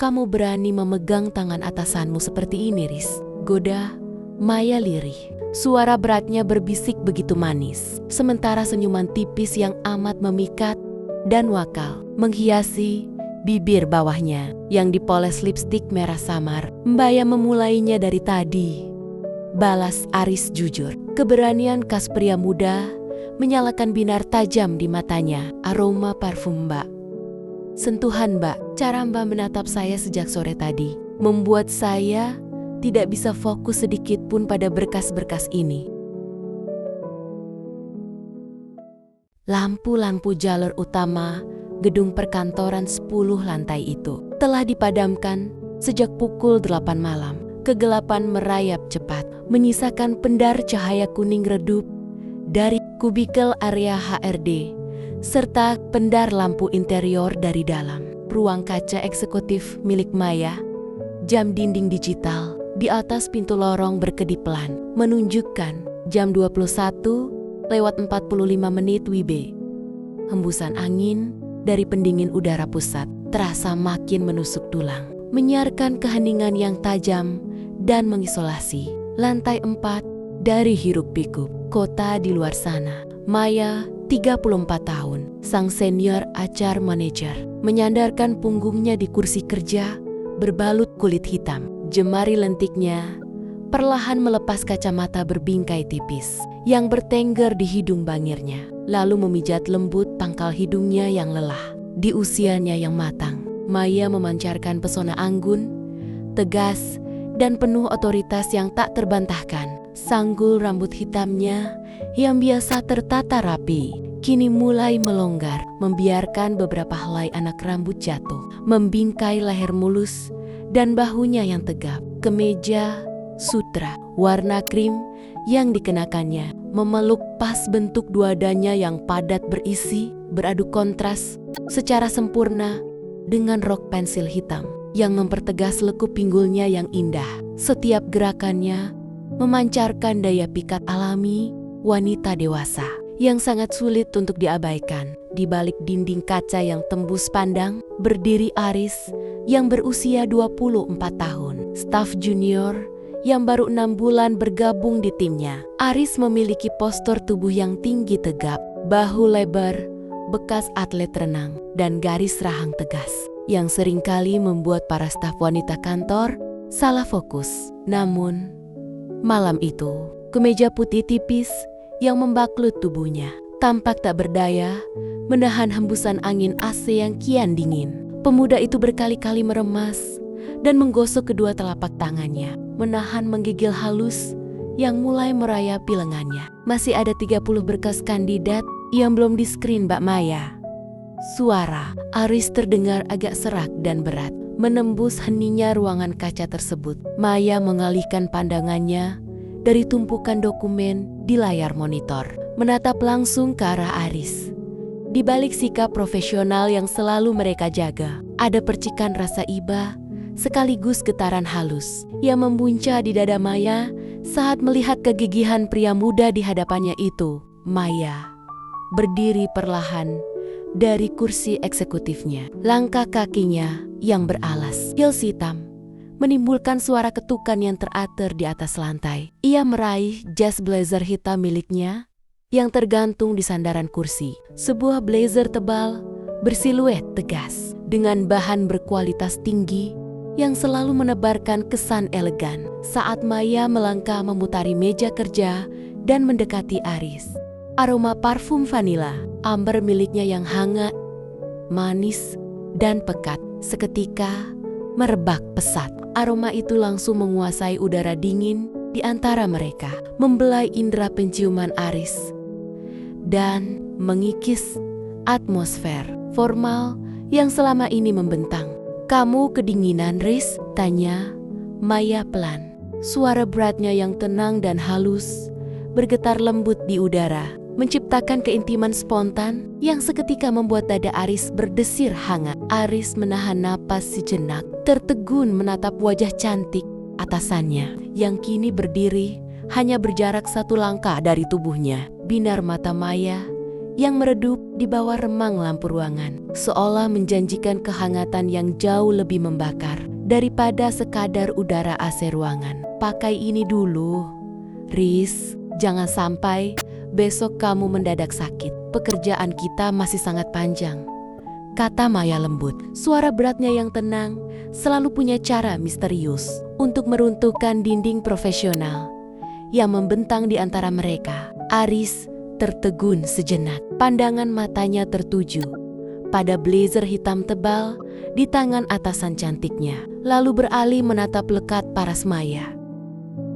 kamu berani memegang tangan atasanmu seperti ini, Riz? Goda Maya lirih. Suara beratnya berbisik begitu manis, sementara senyuman tipis yang amat memikat dan wakal menghiasi bibir bawahnya yang dipoles lipstik merah samar. Mbaya memulainya dari tadi, balas Aris jujur. Keberanian khas pria muda menyalakan binar tajam di matanya. Aroma parfum Mbak. Sentuhan Mbak, cara Mbak menatap saya sejak sore tadi membuat saya tidak bisa fokus sedikit pun pada berkas-berkas ini. Lampu-lampu jalur utama gedung perkantoran 10 lantai itu telah dipadamkan sejak pukul 8 malam. Kegelapan merayap cepat, menyisakan pendar cahaya kuning redup dari kubikel area HRD, serta pendar lampu interior dari dalam ruang kaca eksekutif milik Maya. Jam dinding digital di atas pintu lorong berkedip pelan, menunjukkan jam 21:45 WIB. Hembusan angin dari pendingin udara pusat terasa makin menusuk tulang, menyiarkan keheningan yang tajam dan mengisolasi. Lantai 4 dari hiruk-pikuk kota di luar sana. Maya, 34 tahun, sang senior HR manager, menyandarkan punggungnya di kursi kerja berbalut kulit hitam. Jemari lentiknya perlahan melepas kacamata berbingkai tipis yang bertengger di hidung bangirnya, lalu memijat lembut pangkal hidungnya yang lelah. Di usianya yang matang, Maya memancarkan pesona anggun, tegas, dan penuh otoritas yang tak terbantahkan. Sanggul rambut hitamnya yang biasa tertata rapi kini mulai melonggar, membiarkan beberapa helai anak rambut jatuh, membingkai leher mulus dan bahunya yang tegap. Kemeja sutra warna krim yang dikenakannya memeluk pas bentuk dua dadanya yang padat berisi, beradu kontras secara sempurna dengan rok pensil hitam yang mempertegas lekuk pinggulnya yang indah. Setiap gerakannya memancarkan daya pikat alami wanita dewasa yang sangat sulit untuk diabaikan. Di balik dinding kaca yang tembus pandang, berdiri Aris yang berusia 24 tahun, staf junior yang baru 6 bulan bergabung di timnya. Aris memiliki postur tubuh yang tinggi tegap, bahu lebar, bekas atlet renang, dan garis rahang tegas yang seringkali membuat para staf wanita kantor salah fokus. Namun, malam itu, kemeja putih tipis yang membaklut tubuhnya tampak tak berdaya menahan hembusan angin AC yang kian dingin. Pemuda itu berkali-kali meremas dan menggosok kedua telapak tangannya, menahan menggigil halus yang mulai merayapi lengannya. Masih ada 30 berkas kandidat yang belum di-screen, Mbak Maya. Suara Aris terdengar agak serak dan berat, menembus heningnya ruangan kaca tersebut. Maya mengalihkan pandangannya dari tumpukan dokumen di layar monitor, menatap langsung ke arah Aris. Di balik sikap profesional yang selalu mereka jaga, ada percikan rasa iba sekaligus getaran halus yang membuncah di dada Maya saat melihat kegigihan pria muda di hadapannya itu. Maya berdiri perlahan dari kursi eksekutifnya. Langkah kakinya yang beralas heels hitam menimbulkan suara ketukan yang teratur di atas lantai. Ia meraih jas blazer hitam miliknya yang tergantung di sandaran kursi. Sebuah blazer tebal bersiluet tegas dengan bahan berkualitas tinggi yang selalu menebarkan kesan elegan. Saat Maya melangkah memutari meja kerja dan mendekati Aris, aroma parfum vanila amber miliknya yang hangat, manis, dan pekat seketika merebak pesat. Aroma itu langsung menguasai udara dingin di antara mereka, membelai indera penciuman Aris dan mengikis atmosfer formal yang selama ini membentang. "Kamu kedinginan, Riz?" tanya Maya pelan. Suara beratnya yang tenang dan halus bergetar lembut di udara, menciptakan keintiman spontan yang seketika membuat dada Aris berdesir hangat. Aris menahan napas sejenak, tertegun menatap wajah cantik atasannya yang kini berdiri hanya berjarak 1 langkah dari tubuhnya. Binar mata Maya yang meredup di bawah remang lampu ruangan, seolah menjanjikan kehangatan yang jauh lebih membakar daripada sekadar udara AC ruangan. Pakai ini dulu, Riz, jangan sampai besok kamu mendadak sakit. Pekerjaan kita masih sangat panjang, kata Maya lembut. Suara beratnya yang tenang selalu punya cara misterius untuk meruntuhkan dinding profesional yang membentang di antara mereka. Aris tertegun sejenak. Pandangan matanya tertuju pada blazer hitam tebal di tangan atasan cantiknya, lalu beralih menatap lekat paras Maya.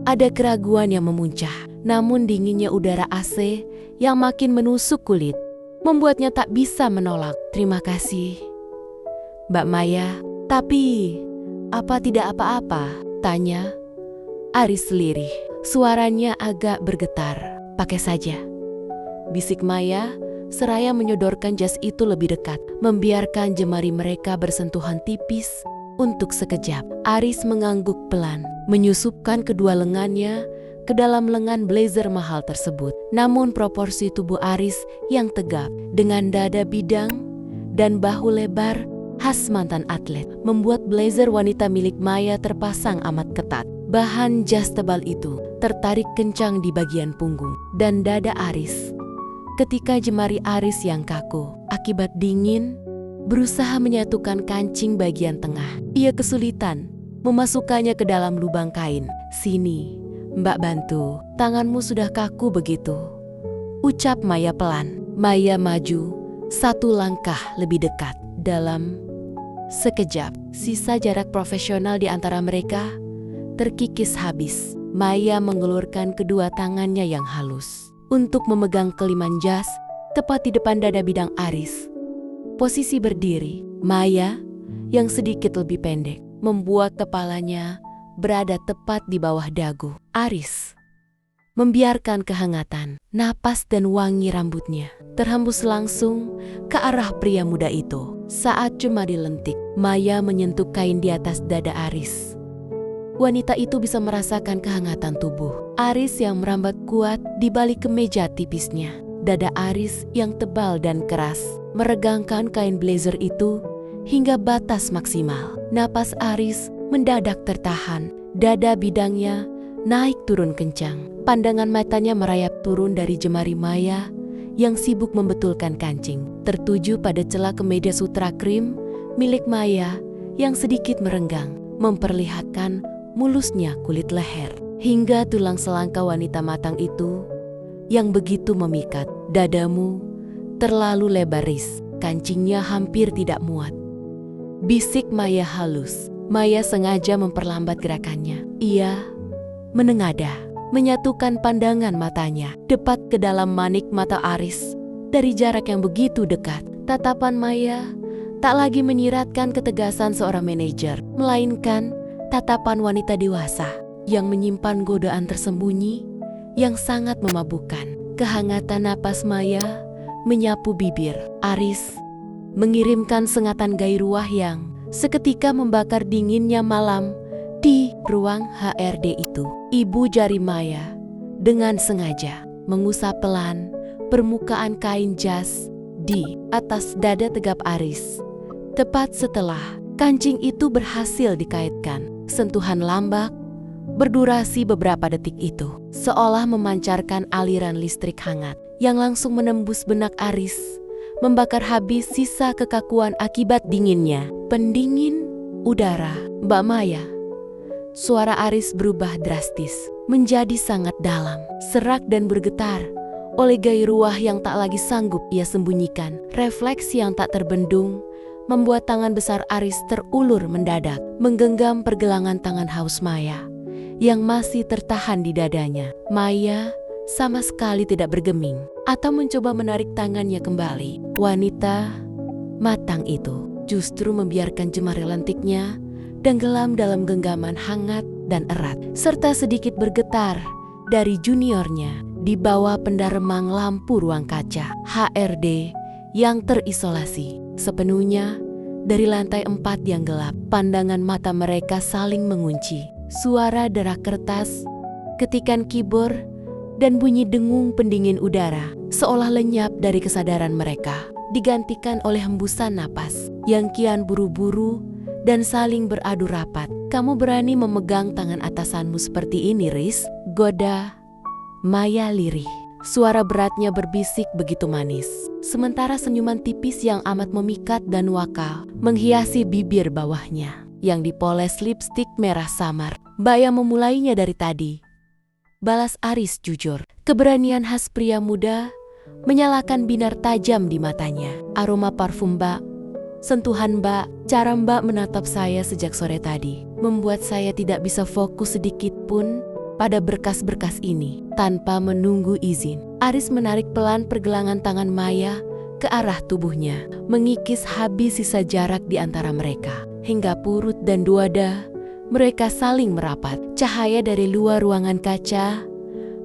Ada keraguan yang memuncah, namun dinginnya udara AC yang makin menusuk kulit membuatnya tak bisa menolak. Terima kasih, Mbak Maya. Tapi, apa tidak apa-apa? Tanya Aris lirih. Suaranya agak bergetar. Pakai saja, bisik Maya seraya menyodorkan jas itu lebih dekat, membiarkan jemari mereka bersentuhan tipis untuk sekejap. Aris mengangguk pelan, menyusupkan kedua lengannya ke dalam lengan blazer mahal tersebut. Namun proporsi tubuh Aris yang tegap dengan dada bidang dan bahu lebar khas mantan atlet membuat blazer wanita milik Maya terpasang amat ketat. Bahan jas tebal itu tertarik kencang di bagian punggung dan dada Aris ketika jemari Aris yang kaku akibat dingin berusaha menyatukan kancing bagian tengah. Ia kesulitan memasukkannya ke dalam lubang kain. Sini, Mbak bantu, tanganmu sudah kaku begitu, ucap Maya pelan. Maya maju satu langkah lebih dekat. Dalam sekejap, sisa jarak profesional di antara mereka terkikis habis. Maya mengelurkan kedua tangannya yang halus untuk memegang keliman jas tepat di depan dada bidang Aris. Posisi berdiri, Maya yang sedikit lebih pendek membuat kepalanya berada tepat di bawah dagu Aris. Membiarkan kehangatan, napas dan wangi rambutnya terhembus langsung ke arah pria muda itu. Saat jemari lentik Maya menyentuh kain di atas dada Aris, wanita itu bisa merasakan kehangatan tubuh Aris yang merambat kuat di balik kemeja tipisnya. Dada Aris yang tebal dan keras meregangkan kain blazer itu hingga batas maksimal. Napas Aris mendadak tertahan. Dada bidangnya naik turun kencang. Pandangan matanya merayap turun dari jemari Maya yang sibuk membetulkan kancing, tertuju pada celah kemeja sutra krim milik Maya yang sedikit merenggang, memperlihatkan mulusnya kulit leher hingga tulang selangka wanita matang itu yang begitu memikat. Dadamu terlalu lebar, Riz, kancingnya hampir tidak muat, bisik Maya halus. Maya sengaja memperlambat gerakannya. Ia menengadah, menyatukan pandangan matanya tepat ke dalam manik mata Aris dari jarak yang begitu dekat. Tatapan Maya tak lagi menyiratkan ketegasan seorang manajer, melainkan tatapan wanita dewasa yang menyimpan godaan tersembunyi yang sangat memabukkan. Kehangatan napas Maya menyapu bibir Aris, mengirimkan sengatan gairuah yang seketika membakar dinginnya malam di ruang HRD itu. Ibu jari Maya dengan sengaja mengusap pelan permukaan kain jas di atas dada tegap Aris. Tepat setelah kancing itu berhasil dikaitkan, sentuhan lambak berdurasi beberapa detik itu seolah memancarkan aliran listrik hangat yang langsung menembus benak Aris, membakar habis sisa kekakuan akibat dinginnya. Pendingin udara, Mbak Maya. Suara Aris berubah drastis menjadi sangat dalam, serak dan bergetar oleh gairuah yang tak lagi sanggup ia sembunyikan. Refleks yang tak terbendung membuat tangan besar Aris terulur mendadak, menggenggam pergelangan tangan haus Maya yang masih tertahan di dadanya. Maya sama sekali tidak bergeming atau mencoba menarik tangannya kembali. Wanita matang itu justru membiarkan jemari lentiknya tenggelam dalam genggaman hangat dan erat, serta sedikit bergetar dari juniornya di bawah pendaremang lampu ruang kaca HRD yang terisolasi sepenuhnya dari lantai 4 yang gelap. Pandangan mata mereka saling mengunci. Suara derak kertas, ketikan keyboard, dan bunyi dengung pendingin udara seolah lenyap dari kesadaran mereka, digantikan oleh hembusan napas yang kian buru-buru dan saling beradu rapat. "Kamu berani memegang tangan atasanmu seperti ini, Riz?" goda Maya lirih. Suara beratnya berbisik begitu manis, sementara senyuman tipis yang amat memikat dan wakal menghiasi bibir bawahnya yang dipoles lipstik merah samar. "Baya memulainya dari tadi," balas Aris jujur. Keberanian khas pria muda menyalakan binar tajam di matanya. "Aroma parfum Mbak, sentuhan Mbak, cara Mbak menatap saya sejak sore tadi membuat saya tidak bisa fokus sedikit pun pada berkas-berkas ini tanpa menunggu izin." Aris menarik pelan pergelangan tangan Maya ke arah tubuhnya, mengikis habis sisa jarak di antara mereka. Hingga Purut dan Duada mereka saling merapat. Cahaya dari luar ruangan kaca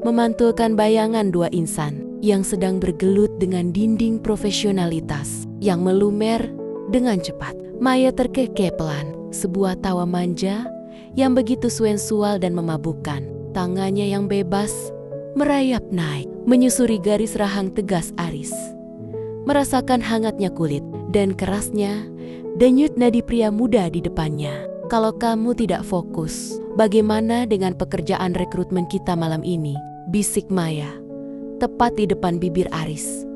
memantulkan bayangan dua insan yang sedang bergelut dengan dinding profesionalitas yang melumer dengan cepat. Maya terkekeh pelan, sebuah tawa manja yang begitu sensual dan memabukkan. Tangannya yang bebas merayap naik, menyusuri garis rahang tegas Aris. Merasakan hangatnya kulit dan kerasnya denyut nadi pria muda di depannya. "Kalau kamu tidak fokus, bagaimana dengan pekerjaan rekrutmen kita malam ini?" bisik Maya, tepat di depan bibir Aris.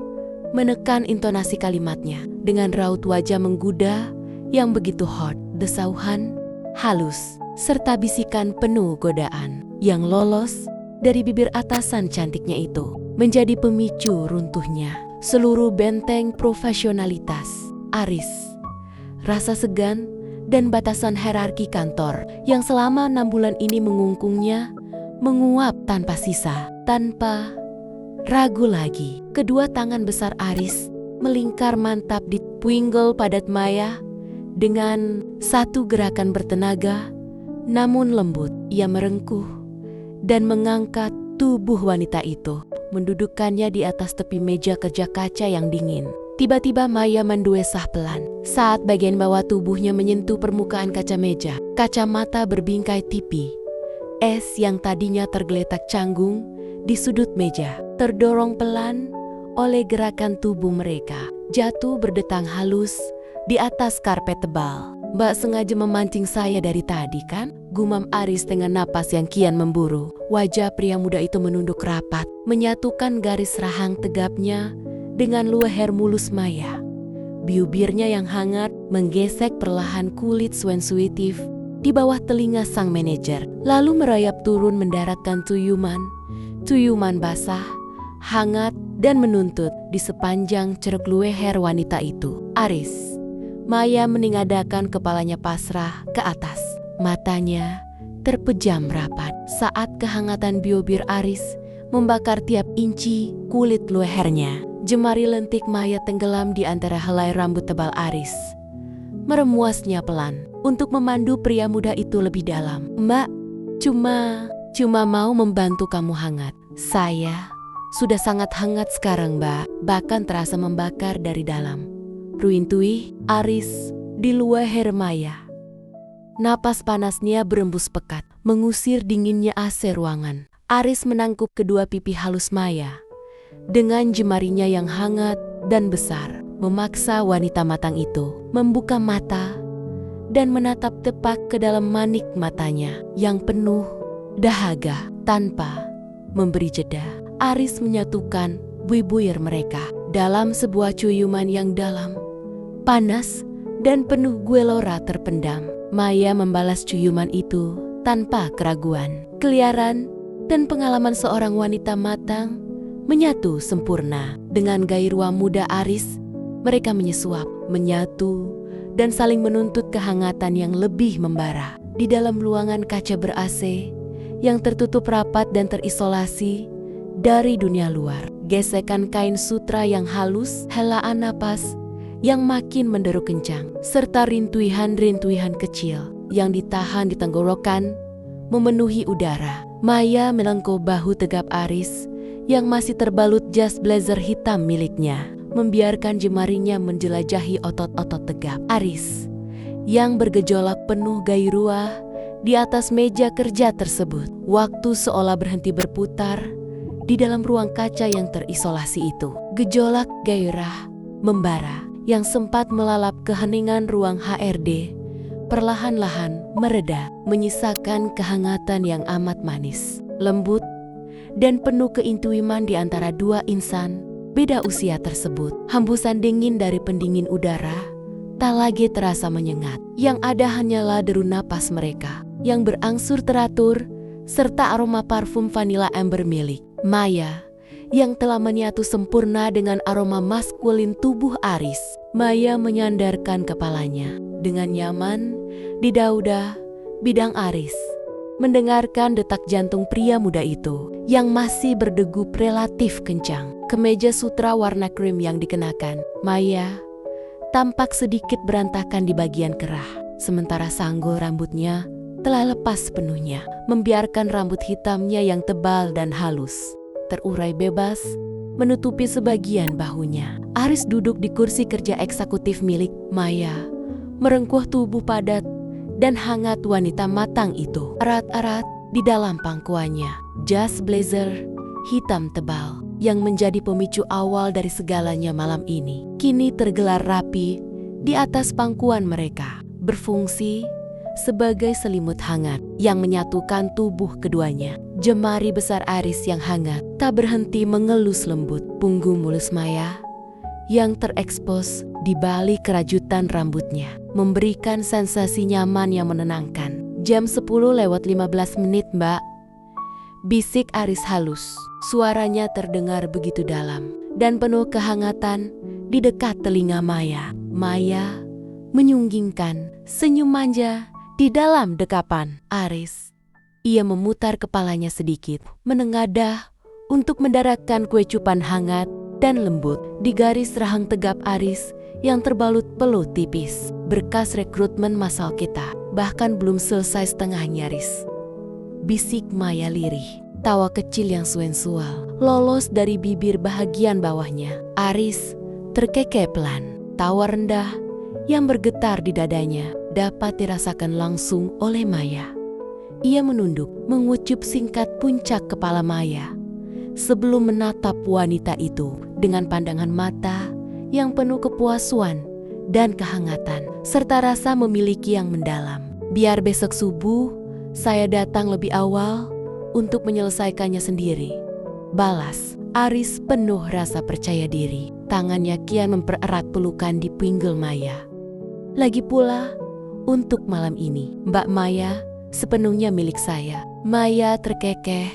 Menekan intonasi kalimatnya dengan raut wajah menggoda yang begitu hot, desauhan halus, serta bisikan penuh godaan yang lolos dari bibir atasan cantiknya itu menjadi pemicu runtuhnya seluruh benteng profesionalitas Aris. Rasa segan dan batasan hierarki kantor yang selama 6 bulan ini mengungkungnya menguap tanpa sisa, tanpa ragu lagi. Kedua tangan besar Aris melingkar mantap di pinggul padat Maya. Dengan satu gerakan bertenaga namun lembut, ia merengkuh dan mengangkat tubuh wanita itu, mendudukkannya di atas tepi meja kerja kaca yang dingin. Tiba-tiba Maya menduesah pelan saat bagian bawah tubuhnya menyentuh permukaan kaca meja. Kacamata berbingkai tipi es yang tadinya tergeletak canggung di sudut meja, terdorong pelan oleh gerakan tubuh mereka, jatuh berdetang halus di atas karpet tebal. "Mbak sengaja memancing saya dari tadi kan?" gumam Aris dengan napas yang kian memburu. Wajah pria muda itu menunduk rapat, menyatukan garis rahang tegapnya dengan leher mulus Maya. Bibirnya yang hangat menggesek perlahan kulit sensitif di bawah telinga sang manajer, lalu merayap turun mendaratkan tuyuman basah, hangat dan menuntut di sepanjang ceruk leher wanita itu. "Aris." Maya meningadakan kepalanya pasrah ke atas. Matanya terpejam rapat saat kehangatan bibir Aris membakar tiap inci kulit lehernya. Jemari lentik Maya tenggelam di antara helai rambut tebal Aris, meremuasnya pelan untuk memandu pria muda itu lebih dalam. "Mbak, cuma mau membantu kamu hangat." "Saya sudah sangat hangat sekarang, Mbak, bahkan terasa membakar dari dalam," ruintui Aris di leher Maya. Napas panasnya berembus pekat, mengusir dinginnya AC ruangan. Aris menangkup kedua pipi halus Maya dengan jemarinya yang hangat dan besar, memaksa wanita matang itu membuka mata dan menatap tepat ke dalam manik matanya yang penuh dahaga. Tanpa memberi jeda, Aris menyatukan buir mereka dalam sebuah ciuman yang dalam, panas, dan penuh gelora terpendam. Maya membalas ciuman itu tanpa keraguan. Keliaran dan pengalaman seorang wanita matang menyatu sempurna dengan gairah muda Aris. Mereka menyesuap, menyatu, dan saling menuntut kehangatan yang lebih membara. Di dalam ruangan kaca ber-AC yang tertutup rapat dan terisolasi dari dunia luar, gesekan kain sutra yang halus, helaan napas yang makin menderu kencang, serta rintuihan-rintuihan kecil yang ditahan di tenggorokan memenuhi udara. Maya melengkung bahu tegap Aris yang masih terbalut jas blazer hitam miliknya, membiarkan jemarinya menjelajahi otot-otot tegap Aris yang bergejolak penuh gairah di atas meja kerja tersebut. Waktu seolah berhenti berputar di dalam ruang kaca yang terisolasi itu. Gejolak gairah membara yang sempat melalap keheningan ruang HRD perlahan-lahan mereda, menyisakan kehangatan yang amat manis, lembut, dan penuh keintiman di antara dua insan beda usia tersebut. Hembusan dingin dari pendingin udara tak lagi terasa menyengat. Yang ada hanyalah deru napas mereka yang berangsur teratur serta aroma parfum vanila amber milik Maya yang telah menyatu sempurna dengan aroma maskulin tubuh Aris. Maya menyandarkan kepalanya dengan nyaman di daudah bidang Aris, mendengarkan detak jantung pria muda itu yang masih berdegup relatif kencang. Kemeja sutra warna krim yang dikenakan Maya tampak sedikit berantakan di bagian kerah, sementara sanggul rambutnya telah lepas sepenuhnya, membiarkan rambut hitamnya yang tebal dan halus terurai bebas menutupi sebagian bahunya. Aris duduk di kursi kerja eksekutif milik Maya, merengkuh tubuh padat dan hangat wanita matang itu. Erat-erat di dalam pangkuannya, jas blazer hitam tebal yang menjadi pemicu awal dari segalanya malam ini, kini tergelar rapi di atas pangkuan mereka, berfungsi sebagai selimut hangat yang menyatukan tubuh keduanya. Jemari besar Aris yang hangat tak berhenti mengelus lembut punggung mulus Maya yang terekspos di balik kerajutan rambutnya, memberikan sensasi nyaman yang menenangkan. Jam 10:15 Mbak, bisik Aris halus. Suaranya terdengar begitu dalam dan penuh kehangatan di dekat telinga Maya. Maya menyunggingkan senyum manja di dalam dekapan Aris. Ia memutar kepalanya sedikit, menengadah untuk mendaratkan kue cupan hangat dan lembut di garis rahang tegap Aris yang terbalut peluh tipis. Berkas rekrutmen massal kita, bahkan belum selesai setengahnya, Riz. Bisik Maya lirih, tawa kecil yang sensual lolos dari bibir bahagian bawahnya. Aris terkekeh pelan, tawa rendah yang bergetar di dadanya dapat dirasakan langsung oleh Maya. Ia menunduk, mengucup singkat puncak kepala Maya sebelum menatap wanita itu dengan pandangan mata yang penuh kepuasan dan kehangatan, serta rasa memiliki yang mendalam. Biar besok subuh saya datang lebih awal untuk menyelesaikannya sendiri, balas Aris penuh rasa percaya diri. Tangannya kian mempererat pelukan di pinggul Maya. Lagi pula, untuk malam ini, Mbak Maya sepenuhnya milik saya. Maya terkekeh,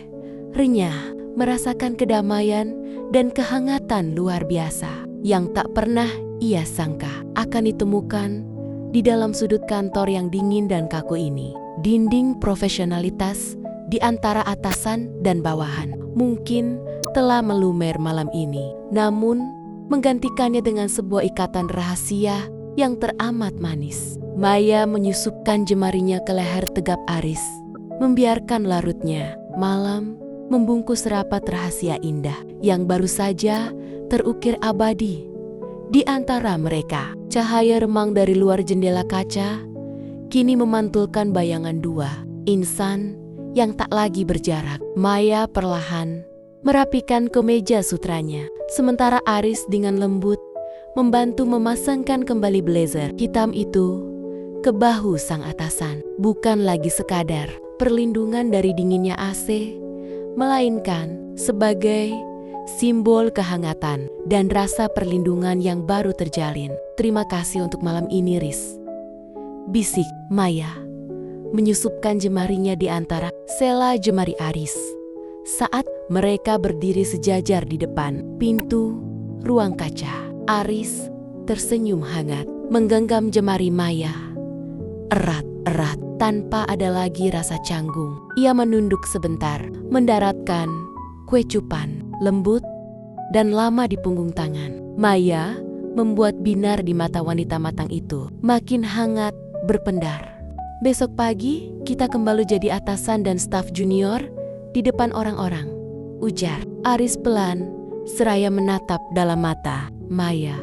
renyah, merasakan kedamaian dan kehangatan luar biasa yang tak pernah ia sangka akan ditemukan di dalam sudut kantor yang dingin dan kaku ini. Dinding profesionalitas di antara atasan dan bawahan mungkin telah melumer malam ini, namun menggantikannya dengan sebuah ikatan rahasia yang teramat manis. Maya menyusupkan jemarinya ke leher tegap Aris, membiarkan larutnya malam membungkus rapat rahasia indah yang baru saja terukir abadi di antara mereka. Cahaya remang dari luar jendela kaca kini memantulkan bayangan dua insan yang tak lagi berjarak. Maya perlahan merapikan kemeja sutranya, sementara Aris dengan lembut membantu memasangkan kembali blazer hitam itu ke bahu sang atasan. Bukan lagi sekadar perlindungan dari dinginnya AC, melainkan sebagai simbol kehangatan dan rasa perlindungan yang baru terjalin. Terima kasih untuk malam ini, Riz, bisik Maya, menyusupkan jemarinya di antara sela jemari Aris saat mereka berdiri sejajar di depan pintu ruang kaca. Aris tersenyum hangat, menggenggam jemari Maya erat-erat tanpa ada lagi rasa canggung. Ia menunduk sebentar, mendaratkan kue cupan lembut dan lama di punggung tangan. Maya membuat binar di mata wanita matang itu makin hangat berpendar. Besok pagi kita kembali jadi atasan dan staf junior di depan orang-orang, ujar Aris pelan seraya menatap dalam mata Maya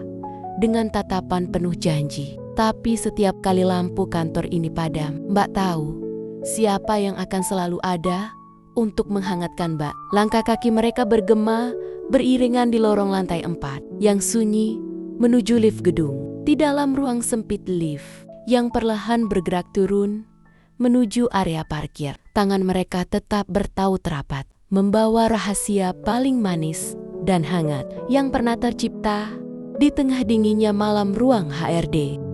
dengan tatapan penuh janji. Tapi setiap kali lampu kantor ini padam, Mbak tahu siapa yang akan selalu ada untuk menghangatkan bak. Langkah kaki mereka bergema beriringan di lorong lantai 4 yang sunyi menuju lift gedung. Di dalam ruang sempit lift yang perlahan bergerak turun menuju area parkir, tangan mereka tetap bertaut rapat, membawa rahasia paling manis dan hangat yang pernah tercipta di tengah dinginnya malam ruang HRD.